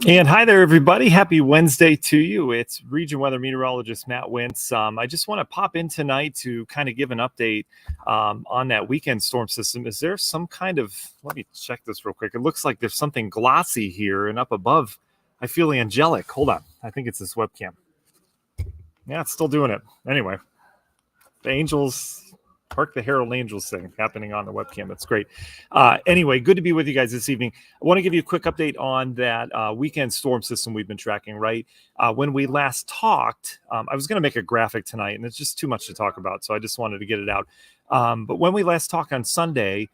And hi there, everybody. Happy Wednesday to you. It's Region Weather Meteorologist Matt Wintz. I just want to pop in tonight to kind of give an update on that weekend storm system. Is there some kind of, let me check this real quick. It looks like there's something glossy here and up above. I feel angelic. Hold on. I think it's this webcam. Yeah, it's still doing it. Anyway, the angels. Park the Herald Angels thing happening on the webcam. That's great. Anyway, good to be with you guys this evening. I want to give you a quick update on that weekend storm system we've been tracking, right? When we last talked, I was going to make a graphic tonight, and it's just too much to talk about, so I just wanted to get it out. But when we last talked on Sunday,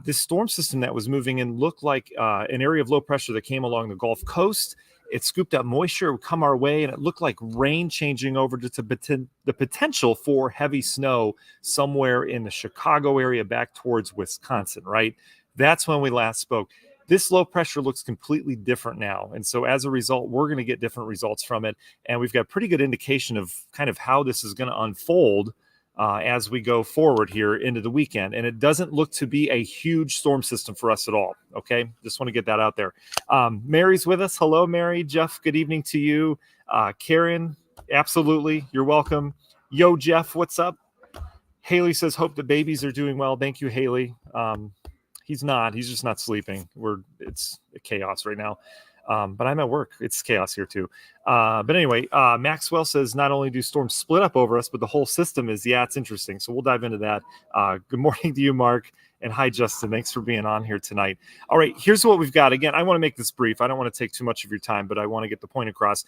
this storm system that was moving in looked like an area of low pressure that came along the Gulf Coast. It scooped up moisture, would come our way, and it looked like rain changing over to the potential for heavy snow somewhere in the Chicago area back towards Wisconsin, right? That's when we last spoke. This low pressure looks completely different now. And so as a result, we're going to get different results from it. And we've got pretty good indication of kind of how this is going to unfold as we go forward here into the weekend. And it doesn't look to be a huge storm system for us at all. Okay. Just want to get that out there. Mary's with us. Hello, Mary. Jeff, good evening to you. Karen, absolutely. You're welcome. Yo, Jeff, what's up? Haley says, hope the babies are doing well. Thank you, Haley. He's not. He's just not sleeping. It's chaos right now. But I'm at work. It's chaos here too. But anyway, Maxwell says not only do storms split up over us, but the whole system is, yeah, it's interesting. So we'll dive into that. Good morning to you, Mark. And hi, Justin. Thanks for being on here tonight. All right, here's what we've got. Again, I want to make this brief. I don't want to take too much of your time, but I want to get the point across.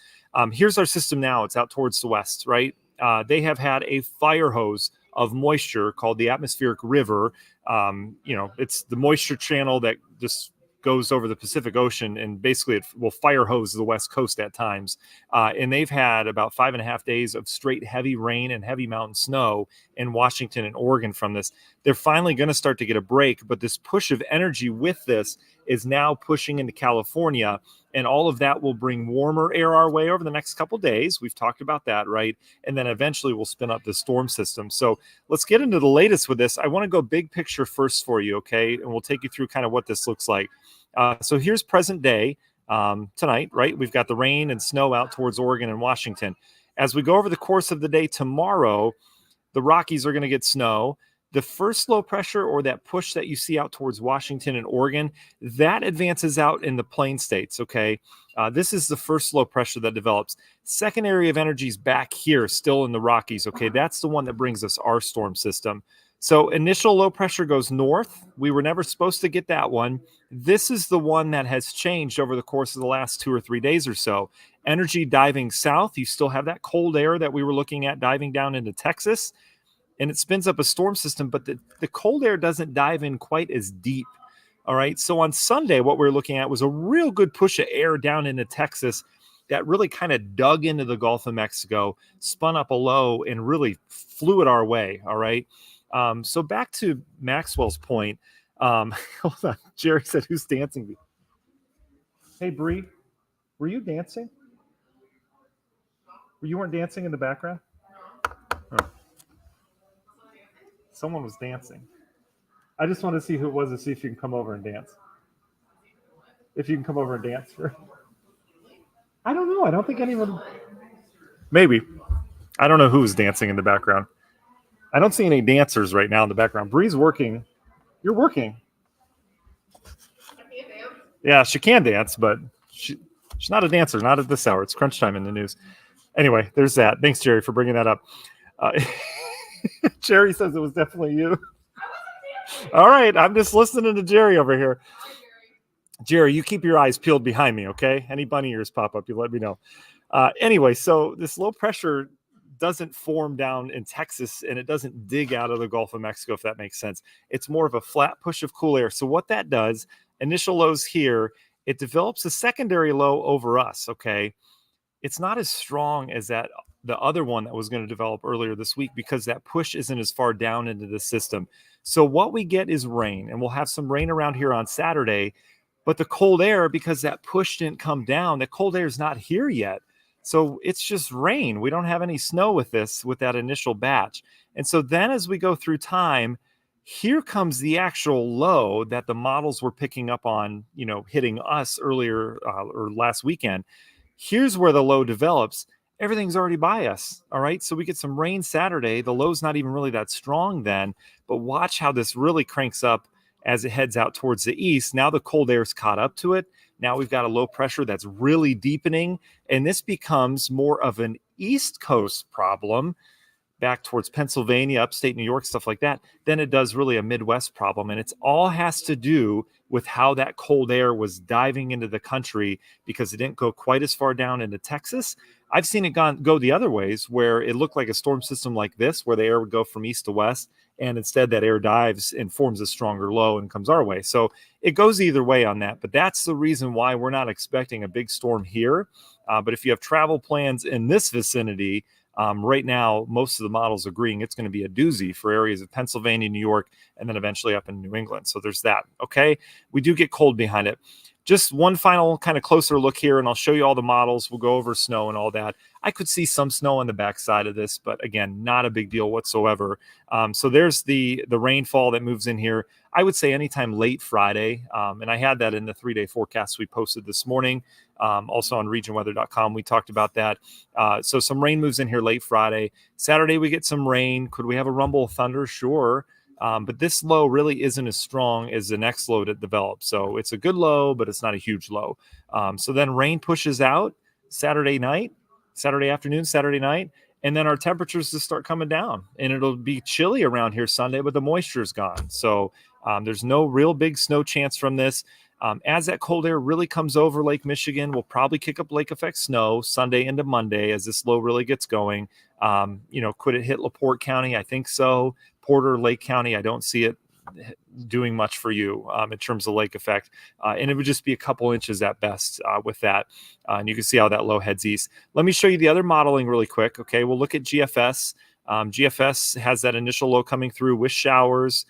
Here's our system now. It's out towards the west, right? They have had a fire hose of moisture called the atmospheric river. It's the moisture channel that just goes over the Pacific Ocean, and basically it will fire hose the West Coast at times. And they've had about 5.5 days of straight heavy rain and heavy mountain snow in Washington and Oregon from this. They're finally going to start to get a break, but this push of energy with this is now pushing into California, and all of that will bring warmer air our way over the next couple days. We've talked about that, right? And then eventually we'll spin up the storm system. So let's get into the latest with this. I want to go big picture first for you, okay? And we'll take you through kind of what this looks like. So here's present day tonight, right? We've got the rain and snow out towards Oregon and Washington. As we go over the course of the day tomorrow, the Rockies are going to get snow. The first low pressure, or that push that you see out towards Washington and Oregon, that advances out in the plain states, okay? This is the first low pressure that develops. Second area of energy is back here, still in the Rockies, okay? That's the one that brings us our storm system. So initial low pressure goes north. We were never supposed to get that one. This is the one that has changed over the course of the last 2 or 3 days or so. Energy diving south. You still have that cold air that we were looking at diving down into Texas, and it spins up a storm system, but the cold air doesn't dive in quite as deep. All right. So on Sunday, what we're looking at was a real good push of air down into Texas that really kind of dug into the Gulf of Mexico, spun up a low, and really flew it our way. All right. So back to Maxwell's point. Hold on. Jerry said, who's dancing? Hey, Bree, were you dancing? You weren't dancing in the background? Oh. Someone was dancing. I just want to see who it was to see if you can come over and dance. If you can come over and dance. I don't know. I don't think anyone. Maybe. I don't know who's dancing in the background. I don't see any dancers right now in the background. Bree's working. You're working. Yeah, she can dance, but she's not a dancer, not at this hour. It's crunch time in the news. Anyway, there's that. Thanks, Jerry, for bringing that up. Jerry says it was definitely you. All right, I'm just listening to Jerry over here. Jerry, you keep your eyes peeled behind me, okay? Any bunny ears pop up, you let me know. Anyway, so this low pressure doesn't form down in Texas, and it doesn't dig out of the Gulf of Mexico, if that makes sense. It's more of a flat push of cool air. So what that does, initial lows here, it develops a secondary low over us, okay? It's not as strong as the other one that was going to develop earlier this week, because that push isn't as far down into the system. So what we get is rain, and we'll have some rain around here on Saturday, but the cold air, because that push didn't come down, the cold air is not here yet. So it's just rain. We don't have any snow with that initial batch. And so then as we go through time, Here comes the actual low that the models were picking up on, hitting us earlier or last weekend. Here's where the low develops. Everything's already by us. All right. So we get some rain Saturday. The low's not even really that strong then, but watch how this really cranks up as it heads out towards the east. Now the cold air's caught up to it. Now we've got a low pressure that's really deepening, and this becomes more of an East Coast problem back towards Pennsylvania, upstate New York, stuff like that, than it does really a Midwest problem. And it's all has to do with how that cold air was diving into the country because it didn't go quite as far down into Texas. I've seen it go the other ways where it looked like a storm system like this, where the air would go from east to west, and instead that air dives and forms a stronger low and comes our way. So it goes either way on that, but that's the reason why we're not expecting a big storm here. But if you have travel plans in this vicinity, right now, most of the models agreeing it's going to be a doozy for areas of Pennsylvania, New York, and then eventually up in New England. So there's that. Okay. We do get cold behind it. Just one final kind of closer look here, and I'll show you all the models. We'll go over snow and all that. I could see some snow on the backside of this, but again, not a big deal whatsoever. So there's the rainfall that moves in here. I would say anytime late Friday, and I had that in the 3-day forecast we posted this morning. Also on regionweather.com, we talked about that. So some rain moves in here late Friday. Saturday, we get some rain. Could we have a rumble of thunder? Sure. But this low really isn't as strong as the next low that develops. So it's a good low, but it's not a huge low. So then rain pushes out Saturday afternoon, Saturday night. And then our temperatures just start coming down, and it'll be chilly around here Sunday, but the moisture is gone. So there's no real big snow chance from this. As that cold air really comes over Lake Michigan, we'll probably kick up lake effect snow Sunday into Monday as this low really gets going. Could it hit LaPorte County? I think so. Porter, Lake County, I don't see it doing much for you in terms of lake effect. And it would just be a couple inches at best with that. And you can see how that low heads east. Let me show you the other modeling really quick. Okay, we'll look at GFS. GFS has that initial low coming through with showers.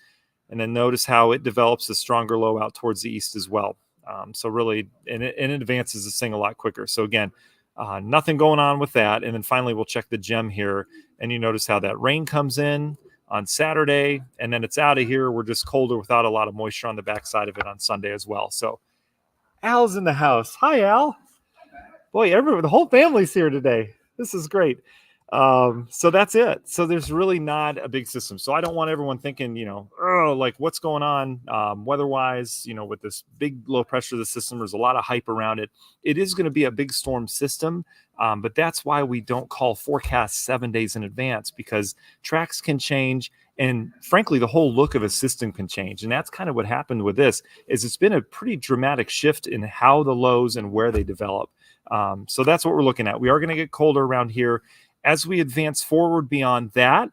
And then notice how it develops a stronger low out towards the east as well. So really, and it advances this thing a lot quicker. So again, nothing going on with that. And then finally, we'll check the gem here. And you notice how that rain comes in on Saturday, and then it's out of here. We're just colder without a lot of moisture on the backside of it on Sunday as well. So Al's in the house. Hi, Al. Boy, the whole family's here today. This is great. So that's it. So there's really not a big system. So I don't want everyone thinking, like what's going on weather-wise, with this big low pressure of the system. There's a lot of hype around it. It is going to be a big storm system, but that's why we don't call forecasts 7 days in advance, because tracks can change. And frankly, the whole look of a system can change. And that's kind of what happened with this, is it's been a pretty dramatic shift in how the lows and where they develop. So that's what we're looking at. We are going to get colder around here. As we advance forward beyond that,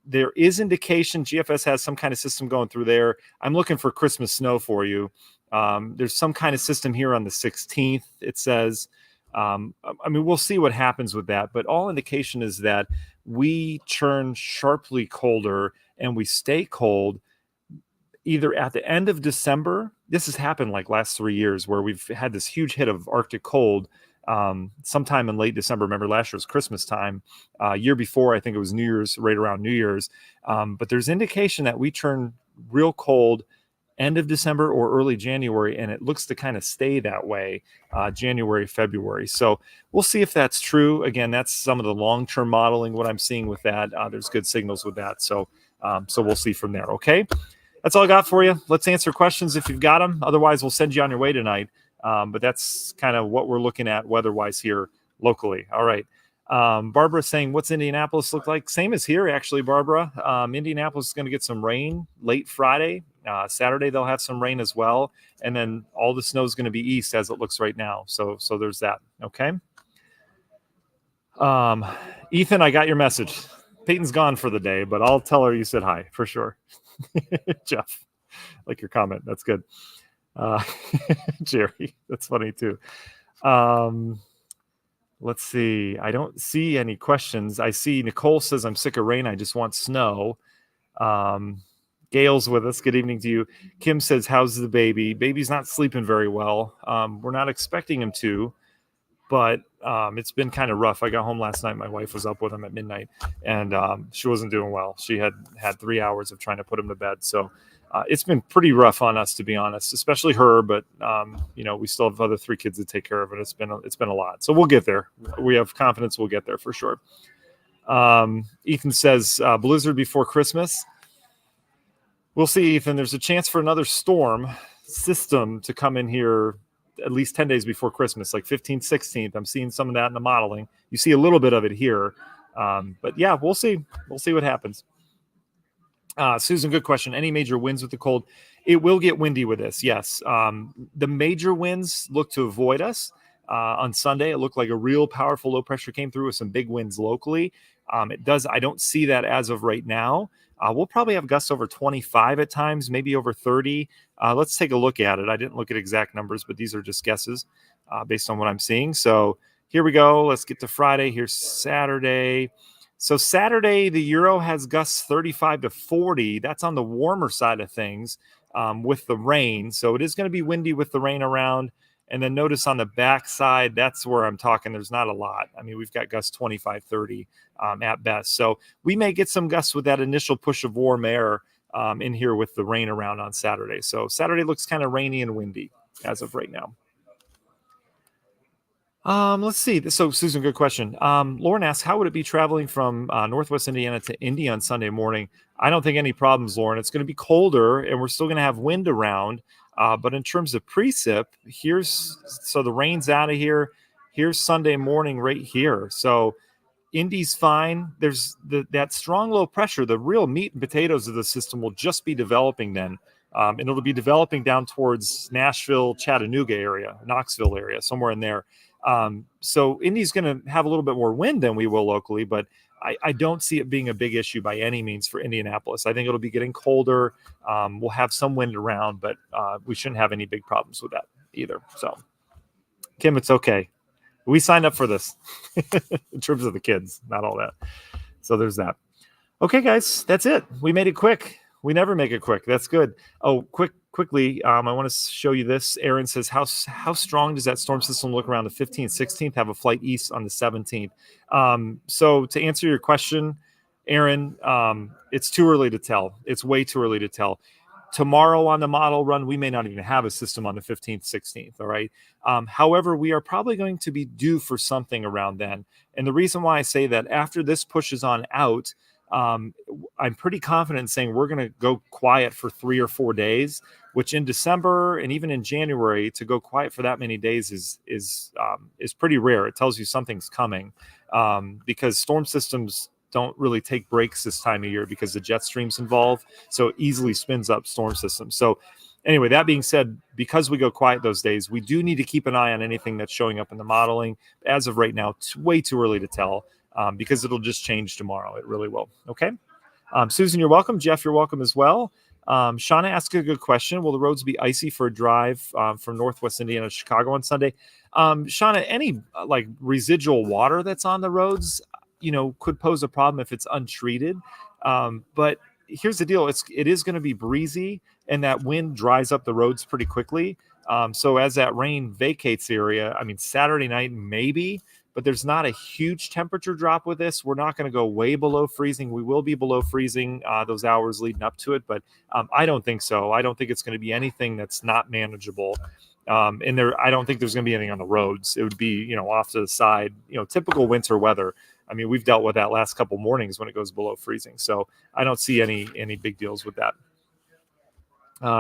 there is indication GFS has some kind of system going through there. I'm looking for Christmas snow for you. There's some kind of system here on the 16th, it says. We'll see what happens with that, but all indication is that we turn sharply colder and we stay cold either at the end of December. This has happened like last 3 years where we've had this huge hit of Arctic cold sometime in late December. Remember, last year was Christmas time. Year before, I think it was New Year's, right around New Year's. But there's indication that we turn real cold end of December or early January, and it looks to kind of stay that way January, February. So we'll see if that's true. Again, that's some of the long-term modeling, what I'm seeing with that. There's good signals with that. So we'll see from there. Okay. That's all I got for you. Let's answer questions if you've got them. Otherwise, we'll send you on your way tonight. But that's kind of what we're looking at weather-wise here locally. All right. Barbara saying, what's Indianapolis look like? Same as here, actually, Barbara. Indianapolis is going to get some rain late Friday. Saturday, they'll have some rain as well. And then all the snow is going to be east as it looks right now. So there's that. Okay. Ethan, I got your message. Peyton's gone for the day, but I'll tell her you said hi for sure. Jeff, like your comment. That's good. Jerry, that's funny too. Let's see. I don't see any questions. I see Nicole says, I'm sick of rain. I just want snow. Gail's with us. Good evening to you. Kim says, how's the baby? Baby's not sleeping very well. We're not expecting him to, but It's been kind of rough. I got home last night. My wife was up with him at midnight, and she wasn't doing well. She had 3 hours of trying to put him to bed. So it's been pretty rough on us, to be honest, especially her. But we still have other 3 kids to take care of, and it's been a lot. So we'll get there. We have confidence we'll get there for sure. Ethan says blizzard before Christmas. We'll see, Ethan. There's a chance for another storm system to come in here at least 10 days before Christmas, like 15th, 16th. I'm seeing some of that in the modeling. You see a little bit of it here. But yeah, we'll see. We'll see what happens. Susan, good question. Any major winds with the cold? It will get windy with this, yes. The major winds look to avoid us. On Sunday, it looked like a real powerful low pressure came through with some big winds locally. It does. I don't see that as of right now. We'll probably have gusts over 25 at times, maybe over 30. Let's take a look at it. I didn't look at exact numbers, but these are just guesses based on what I'm seeing. So here we go. Let's get to Friday. Here's Saturday. So Saturday, the Euro has gusts 35 to 40. That's on the warmer side of things with the rain. So it is going to be windy with the rain around. And then notice on the backside, that's where I'm talking. There's not a lot. I mean, we've got gusts 25, 30 at best. So we may get some gusts with that initial push of warm air in here with the rain around on Saturday. So Saturday looks kind of rainy and windy as of right now. Let's see. So Susan, good question. Lauren asks, how would it be traveling from Northwest Indiana to Indy on Sunday morning? I don't think any problems, Lauren. It's going to be colder and we're still going to have wind around. But in terms of precip, so the rain's out of here. Here's Sunday morning right here. So Indy's fine. There's that strong low pressure. The real meat and potatoes of the system will just be developing then. And it'll be developing down towards Nashville, Chattanooga area, Knoxville area, somewhere in there. So Indy's going to have a little bit more wind than we will locally, but I don't see it being a big issue by any means for Indianapolis. I think it'll be getting colder. We'll have some wind around, but we shouldn't have any big problems with that either. So, Kim, it's okay. We signed up for this in terms of the kids, not all that. So there's that. Okay, guys, that's it. We made it quick. We never make it quick. That's good. Oh, quickly, I want to show you this. Aaron says, how strong does that storm system look around the 15th, 16th, have a flight east on the 17th? So to answer your question, Aaron, it's too early to tell. It's way too early to tell. Tomorrow on the model run, we may not even have a system on the 15th, 16th, all right? However, we are probably going to be due for something around then. And the reason why I say that, after this pushes on out, I'm pretty confident in saying we're going to go quiet for 3 or 4 days, which in December and even in January, to go quiet for that many days is pretty rare. It tells you something's coming because storm systems don't really take breaks this time of year because the jet stream's involved. So it easily spins up storm systems. So anyway, that being said, because we go quiet those days, we do need to keep an eye on anything that's showing up in the modeling. As of right now, it's way too early to tell. Because it'll just change tomorrow. It really will. Okay. Susan, you're welcome. Jeff, you're welcome as well. Shauna asked a good question. Will the roads be icy for a drive from Northwest Indiana to Chicago on Sunday? Shauna, any like residual water that's on the roads, could pose a problem if it's untreated. But here's the deal. It is going to be breezy and that wind dries up the roads pretty quickly. So as that rain vacates the area, I mean, Saturday night, maybe, but there's not a huge temperature drop with this. We're not going to go way below freezing. We will be below freezing those hours leading up to it, but I don't think so. I don't think it's going to be anything that's not manageable. And I don't think there's going to be anything on the roads. It would be, off to the side, typical winter weather. I mean, we've dealt with that last couple mornings when it goes below freezing. So I don't see any big deals with that.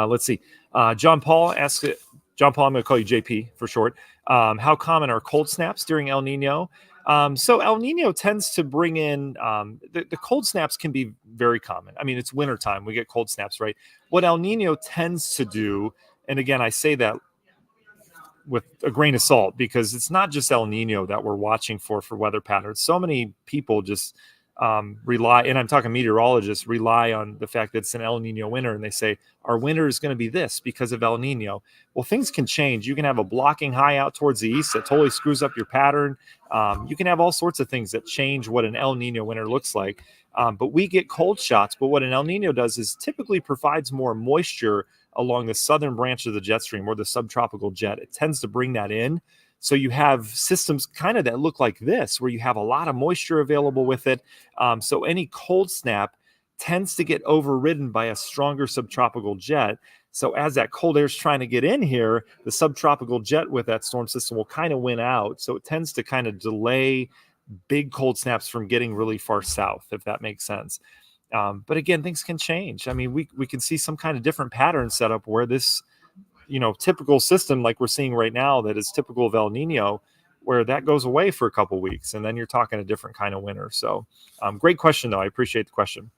Let's see. John Paul asks it. John Paul, I'm going to call you JP for short. How common are cold snaps during El Nino? So El Nino tends to bring in the cold snaps can be very common. I mean, it's wintertime. We get cold snaps, right? What El Nino tends to do, and again, I say that with a grain of salt because it's not just El Nino that we're watching for weather patterns. So many people just rely, and I'm talking meteorologists, rely on the fact that it's an El Nino winter, and they say our winter is going to be this because of El Nino. Well, things can change. You can have a blocking high out towards the east that totally screws up your pattern. You can have all sorts of things that change what an El Nino winter looks like. But we get cold shots. But what an El Nino does is typically provides more moisture along the southern branch of the jet stream or the subtropical jet. It tends to bring that in. So you have systems kind of that look like this, where you have a lot of moisture available with it. So any cold snap tends to get overridden by a stronger subtropical jet. So as that cold air is trying to get in here, the subtropical jet with that storm system will kind of win out. So it tends to kind of delay big cold snaps from getting really far south, if that makes sense. But again, things can change. I mean, we can see some kind of different pattern set up where this, typical system like we're seeing right now that is typical of El Nino, where that goes away for a couple weeks, and then you're talking a different kind of winter. So great question, though. I appreciate the question.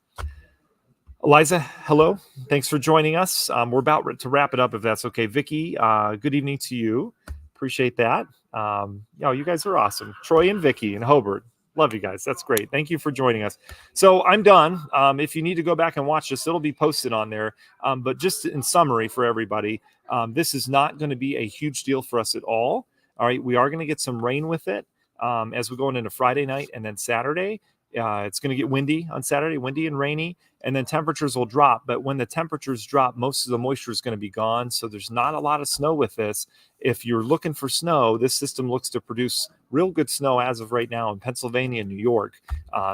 Eliza, hello. Thanks for joining us. We're about to wrap it up, if that's okay. Vicky, good evening to you. Appreciate that. You guys are awesome. Troy and Vicky and Hobart. Love you guys. That's great. Thank you for joining us. So I'm done. If you need to go back and watch this, it'll be posted on there. But just in summary for everybody, this is not going to be a huge deal for us at all. All right. We are going to get some rain with it as we're going into Friday night and then Saturday. It's going to get windy on Saturday, windy and rainy, and then temperatures will drop. But when the temperatures drop, most of the moisture is going to be gone. So there's not a lot of snow with this. If you're looking for snow, this system looks to produce real good snow as of right now in Pennsylvania and New York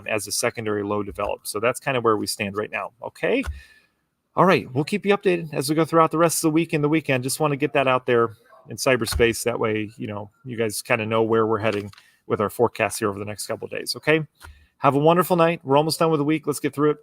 as a secondary low develops. So that's kind of where we stand right now. Okay. All right. We'll keep you updated as we go throughout the rest of the week and the weekend. Just want to get that out there in cyberspace. That way, you guys kind of know where we're heading with our forecast here over the next couple of days. Okay. Have a wonderful night. We're almost done with the week. Let's get through it.